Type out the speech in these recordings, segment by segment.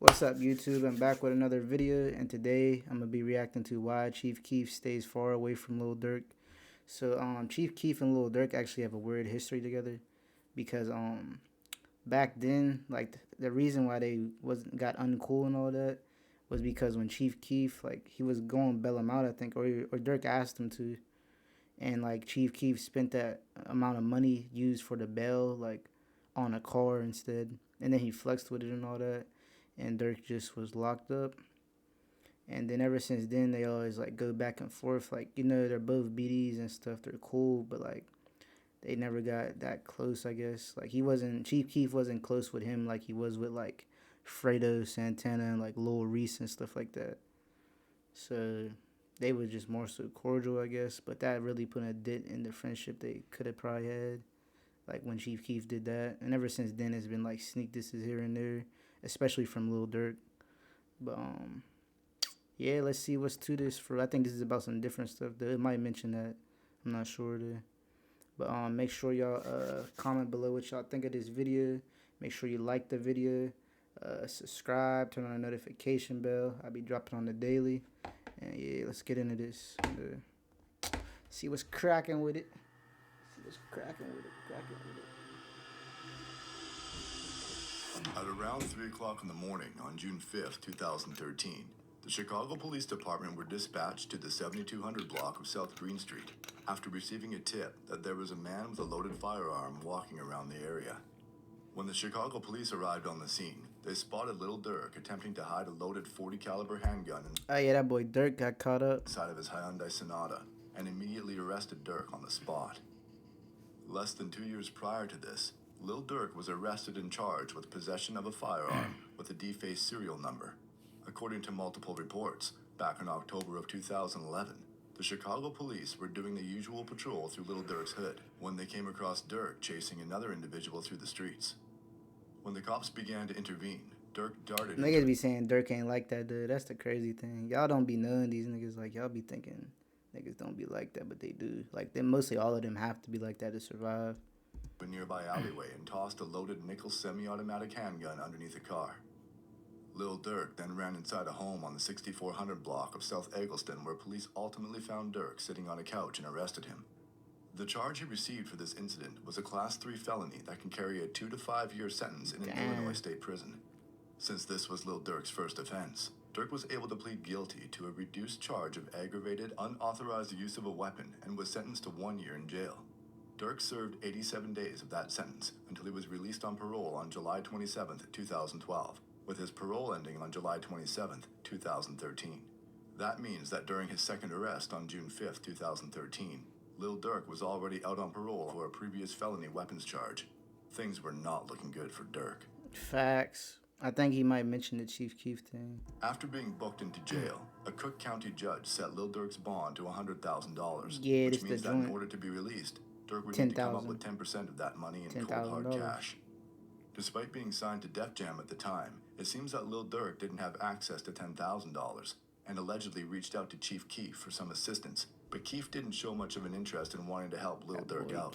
What's up, YouTube? I'm back with another video, and today I'm gonna be reacting to why Chief Keef stays far away from Lil Durk. So, Chief Keef and Lil Durk actually have a weird history together because back then, like the reason why they wasn't got uncool and all that was because when Chief Keef he was going to bail him out, I think, or Durk asked him to, and like Chief Keef spent that amount of money used for the bail on a car instead, and then he flexed with it and all that, and Durk just was locked up. And then ever since then, they always go back and forth. They're both BDs and stuff. They're cool, but they never got that close. I guess Chief Keef wasn't close with him like he was with Fredo Santana and Lil Reese and stuff like that. So they were just more so cordial, I guess. But that really put a dent in the friendship they could have probably had, when Chief Keef did that. And ever since then, it's been sneak disses here and there, especially from Lil Durk. But yeah, let's see what's to this. I think this is about some different stuff though. It might mention that. I'm not sure though. But make sure y'all comment below what y'all think of this video. Make sure you like the video. Subscribe, turn on the notification bell. I'll be dropping on the daily. And yeah, let's get into this. See what's cracking with it. At around 3 o'clock in the morning on June 5th, 2013, the Chicago Police Department were dispatched to the 7200 block of South Green Street after receiving a tip that there was a man with a loaded firearm walking around the area. When the Chicago police arrived on the scene, they spotted Lil Durk attempting to hide a loaded .40 caliber handgun Oh yeah, that boy Durk got caught up inside of his Hyundai Sonata and immediately arrested Durk on the spot. Less than 2 years prior to this, Lil Durk was arrested and charged with possession of a firearm with a defaced serial number. According to multiple reports, back in October of 2011, the Chicago police were doing the usual patrol through Lil Durk's hood when they came across Durk chasing another individual through the streets. When the cops began to intervene, Durk darted. Niggas be saying Durk ain't like that, dude. That's the crazy thing. Y'all don't be knowing these niggas. Y'all be thinking niggas don't be like that, but they do. Mostly all of them have to be like that to survive. A nearby alleyway and tossed a loaded nickel semi-automatic handgun underneath a car. Lil Durk then ran inside a home on the 6400 block of South Eggleston, where police ultimately found Durk sitting on a couch and arrested him. The charge he received for this incident was a Class 3 felony that can carry a 2 to 5 year sentence in an Illinois state prison. Since this was Lil Durk's first offense, Durk was able to plead guilty to a reduced charge of aggravated, unauthorized use of a weapon and was sentenced to 1 year in jail. Durk served 87 days of that sentence until he was released on parole on July 27, 2012, with his parole ending on July 27, 2013. That means that during his second arrest on June 5, 2013, Lil Durk was already out on parole for a previous felony weapons charge. Things were not looking good for Durk. Facts. I think he might mention the Chief Keef thing. After being booked into jail, a Cook County judge set Lil Durk's bond to $100,000, Yeah, which means that in order to be released, Durk would need to come up with 10% of that money in cold hard cash. Despite being signed to Def Jam at the time, it seems that Lil Durk didn't have access to $10,000 and allegedly reached out to Chief Keef for some assistance, but Keef didn't show much of an interest in wanting to help Lil Durk out.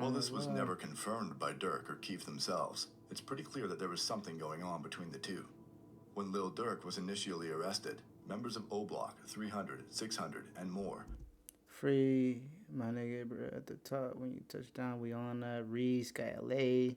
While this was never confirmed by Durk or Keef themselves, it's pretty clear that there was something going on between the two. When Lil Durk was initially arrested, members of O Block, 300, 600, and more. Free, my nigga, bro, at the top. When you touch down, we on that. Reese, got LA,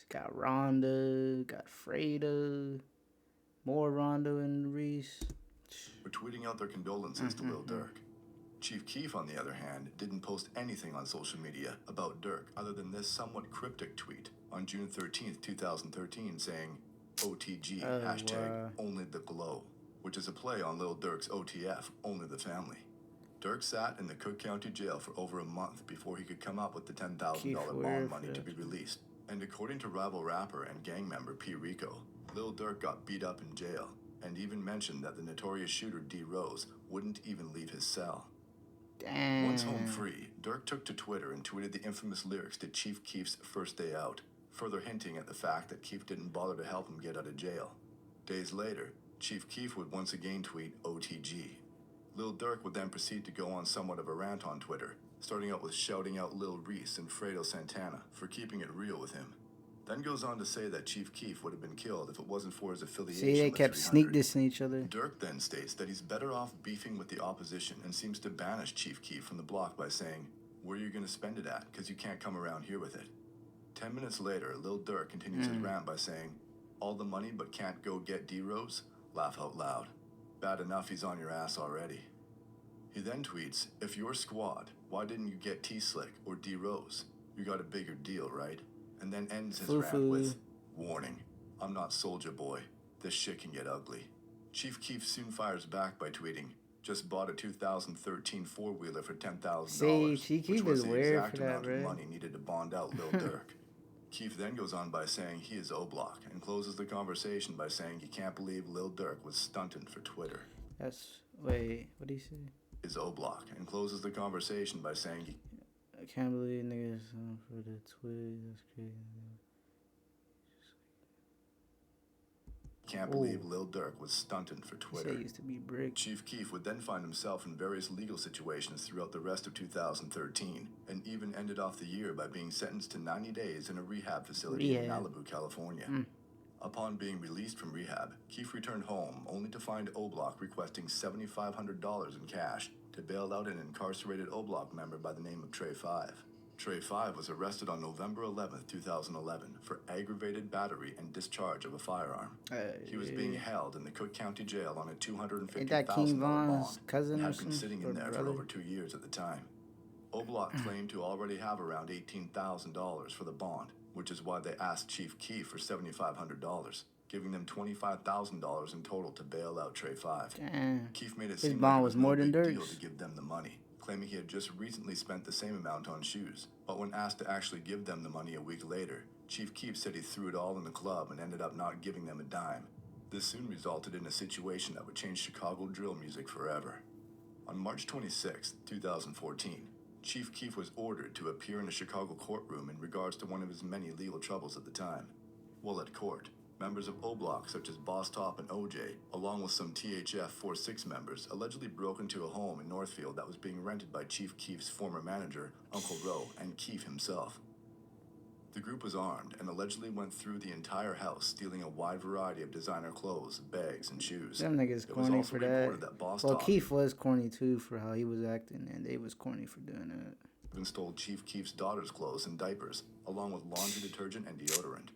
got Rondo, got Fredo, more Rondo and Reese. Were tweeting out their condolences to Lil Durk. Chief Keef, on the other hand, didn't post anything on social media about Durk other than this somewhat cryptic tweet on June 13th, 2013 saying, OTG, hashtag only the glow, which is a play on Lil Durk's OTF, only the family. Durk sat in the Cook County jail for over a month before he could come up with the $10,000 bond money to be released. And according to rival rapper and gang member P. Rico, Lil Durk got beat up in jail and even mentioned that the notorious shooter D. Rose wouldn't even leave his cell. Damn. Once home free, Durk took to Twitter and tweeted the infamous lyrics to Chief Keef's First Day Out, further hinting at the fact that Keef didn't bother to help him get out of jail. Days later, Chief Keef would once again tweet OTG. Lil Durk would then proceed to go on somewhat of a rant on Twitter, starting out with shouting out Lil Reese and Fredo Santana for keeping it real with him. Then goes on to say that Chief Keef would have been killed if it wasn't for his See, affiliation they with kept sneak 300. dissing each other. Durk then states that he's better off beefing with the opposition and seems to banish Chief Keef from the block by saying, "Where are you going to spend it at? Because you can't come around here with it." 10 minutes later, Lil Durk continues his rant by saying, "All the money but can't go get D-Rose? Laugh out loud. Bad enough he's on your ass already." He then tweets, "If you're squad, why didn't you get T-Slick or D-Rose? You got a bigger deal, right?" And then ends his rant with, "Warning, I'm not Soldier Boy. This shit can get ugly." Chief Keef soon fires back by tweeting, "Just bought a 2013 four-wheeler for $10,000, See, Chief which Keef was is the weird exact for that, amount of bro. money needed to bond out Lil Durk." Keef then goes on by saying he is O-Block and closes the conversation by saying he can't believe Lil Durk was stunting for Twitter. Wait, what did he say? Is O-Block and closes the conversation by saying he I can't believe niggas for the tweet. That's crazy. can't believe Lil Durk was stunting for Twitter. He used to be brick. Chief Keef would then find himself in various legal situations throughout the rest of 2013, and even ended off the year by being sentenced to 90 days in a rehab facility in Malibu, California. Upon being released from rehab, Keef returned home only to find O-Block requesting $7,500 in cash to bail out an incarcerated O-Block member by the name of Trey 5. Trey 5 was arrested on November 11, 2011 for aggravated battery and discharge of a firearm. He was being held in the Cook County Jail on a $250,000 bond cousin and or had been sitting in there for over 2 years at the time. O-Block claimed to already have around $18,000 for the bond, which is why they asked Chief Keef for $7,500, giving them $25,000 in total to bail out Trey 5. Damn. Keef made it His seem bond like it was was more no than big Durk's. deal to give them the money, claiming he had just recently spent the same amount on shoes. But when asked to actually give them the money a week later, Chief Keef said he threw it all in the club and ended up not giving them a dime. This soon resulted in a situation that would change Chicago drill music forever. On March 26, 2014, Chief Keef was ordered to appear in a Chicago courtroom in regards to one of his many legal troubles at the time. While at court, members of O-Block such as Boss Top and OJ, along with some THF 46 members, allegedly broke into a home in Northfield that was being rented by Chief Keef's former manager, Uncle Ro, and Keef himself. The group was armed and allegedly went through the entire house, stealing a wide variety of designer clothes, bags, and shoes. Them niggas corny for that. Well, Keef was corny too for how he was acting, and they was corny for doing that. Even stole Chief Keef's daughter's clothes and diapers, along with laundry detergent and deodorant.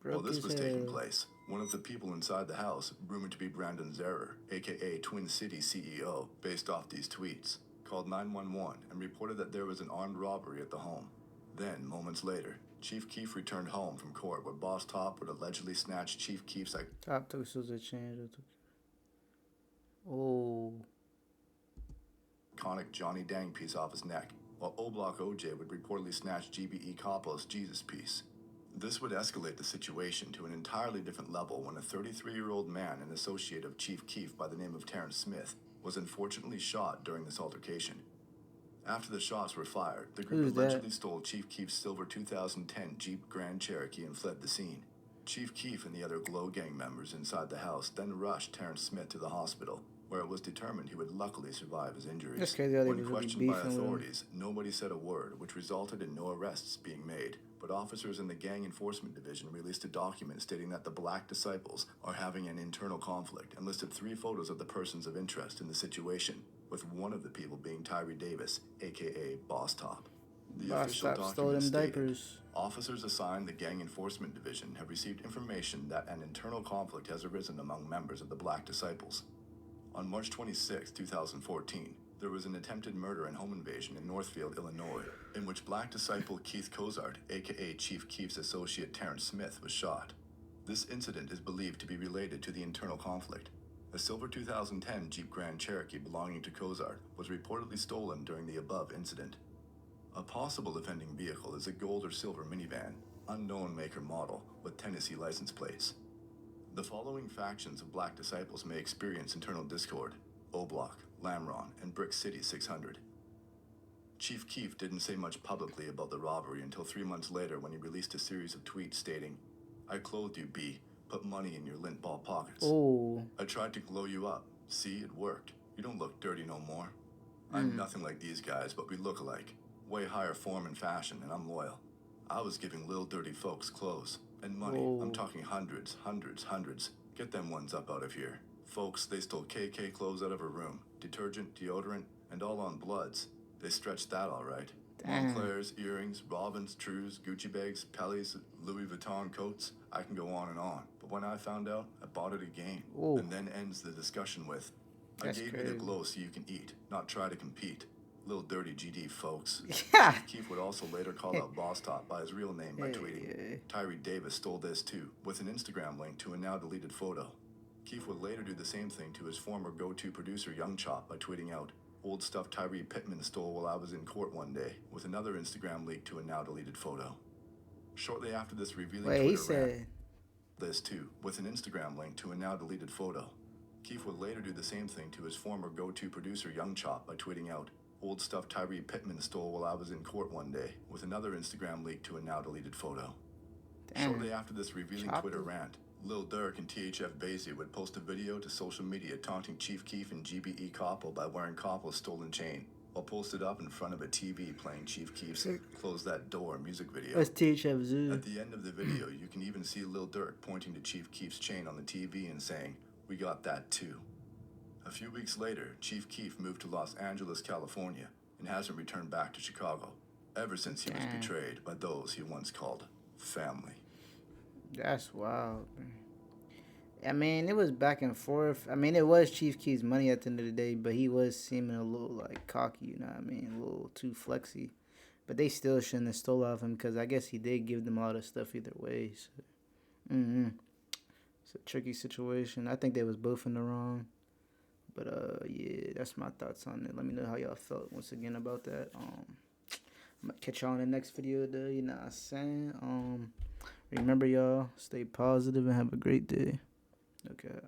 While this was taking place, one of the people inside the house, rumored to be Brandon Zerer, aka Twin City CEO, based off these tweets, called 911 and reported that there was an armed robbery at the home. Then, moments later, Chief Keef returned home from court where Boss Top would allegedly snatch Chief Keef's Top took a change. Oh. iconic Johnny Dang piece off his neck, while O-Block OJ would reportedly snatch GBE Capo's Jesus piece. This would escalate the situation to an entirely different level when a 33-year-old man and associate of Chief Keef by the name of Terrence Smith was unfortunately shot during this altercation. After the shots were fired, the group allegedly stole Chief Keef's silver 2010 Jeep Grand Cherokee and fled the scene. Chief Keef and the other Glow Gang members inside the house then rushed Terrence Smith to the hospital, where it was determined he would luckily survive his injuries. When questioned by authorities, nobody said a word, which resulted in no arrests being made. But officers in the Gang Enforcement Division released a document stating that the Black Disciples are having an internal conflict and listed 3 photos of the persons of interest in the situation, with one of the people being Tyree Davis, aka Boss Top. The official document stated, officers assigned the Gang Enforcement Division have received information that an internal conflict has arisen among members of the Black Disciples. On March 26, 2014, there was an attempted murder and home invasion in Northfield, Illinois, in which Black Disciple Keith Cozart, aka Chief Keef's associate Terrence Smith, was shot. This incident is believed to be related to the internal conflict. A silver 2010 Jeep Grand Cherokee belonging to Cozart was reportedly stolen during the above incident. A possible offending vehicle is a gold or silver minivan, unknown maker model, with Tennessee license plates. The following factions of Black Disciples may experience internal discord: O-Block, Lamron, and Brick City 600. Chief Keef didn't say much publicly about the robbery until 3 months later when he released a series of tweets stating, "I clothed you, B. Put money in your lint ball pockets. I tried to glow you up. See, it worked. You don't look dirty no more. I'm nothing like these guys, but we look alike. Way higher form and fashion, and I'm loyal. I was giving Lil Dirty folks clothes and money. I'm Whoa. talking hundreds, hundreds, hundreds. Get them ones up out of here. Folks, they stole KK clothes out of her room. Detergent, deodorant, and all on Bloods. They stretched that all right. Damn. Montclair's, earrings, Robins, Trues, Gucci bags, Pellies, Louis Vuitton coats. I can go on and on. But when I found out, I bought it again. Whoa. And then ends the discussion with, I That's gave you the crazy. glow so you can eat, not try to compete. Lil Dirty GD, folks. Yeah. Keef would also later call out Boss Top by his real name by tweeting, Yeah. Tyree Davis stole this too, with an Instagram link to a now deleted photo. Keef would later do the same thing to his former go-to producer Young Chop by tweeting out, old stuff Tyree Pittman stole while I was in court one day, with another Instagram leak to a now deleted photo. Shortly after this revealing Wait, he Twitter rant, said. this too, with an Instagram link to a now deleted photo. Keef would later do the same thing to his former go-to producer Young Chop by tweeting out, old stuff Tyree Pittman stole while I was in court one day, with another Instagram leak to a now deleted photo. Damn. Shortly after this revealing Chopped Twitter it. rant, Lil Durk and THF Basie would post a video to social media taunting Chief Keef and GBE Koppel by wearing Koppel's stolen chain, while posted up in front of a TV playing Chief Keef's Close That Door music video. That's THF Zoo. At the end of the video, you can even see Lil Durk pointing to Chief Keef's chain on the TV and saying, "We got that too." A few weeks later, Chief Keef moved to Los Angeles, California, and hasn't returned back to Chicago ever since he was Damn. betrayed by those he once called family. That's wild, man. I mean, it was back and forth. I mean, it was Chief Keef's money at the end of the day, but he was seeming a little like cocky, you know what I mean? A little too flexy. But they still shouldn't have stole off him because I guess he did give them a lot of stuff either way. So, it's a tricky situation. I think they was both in the wrong. But yeah, that's my thoughts on it. Let me know how y'all felt once again about that. I'm gonna catch y'all in the next video though, you know what I'm saying? Remember y'all, stay positive and have a great day. Okay.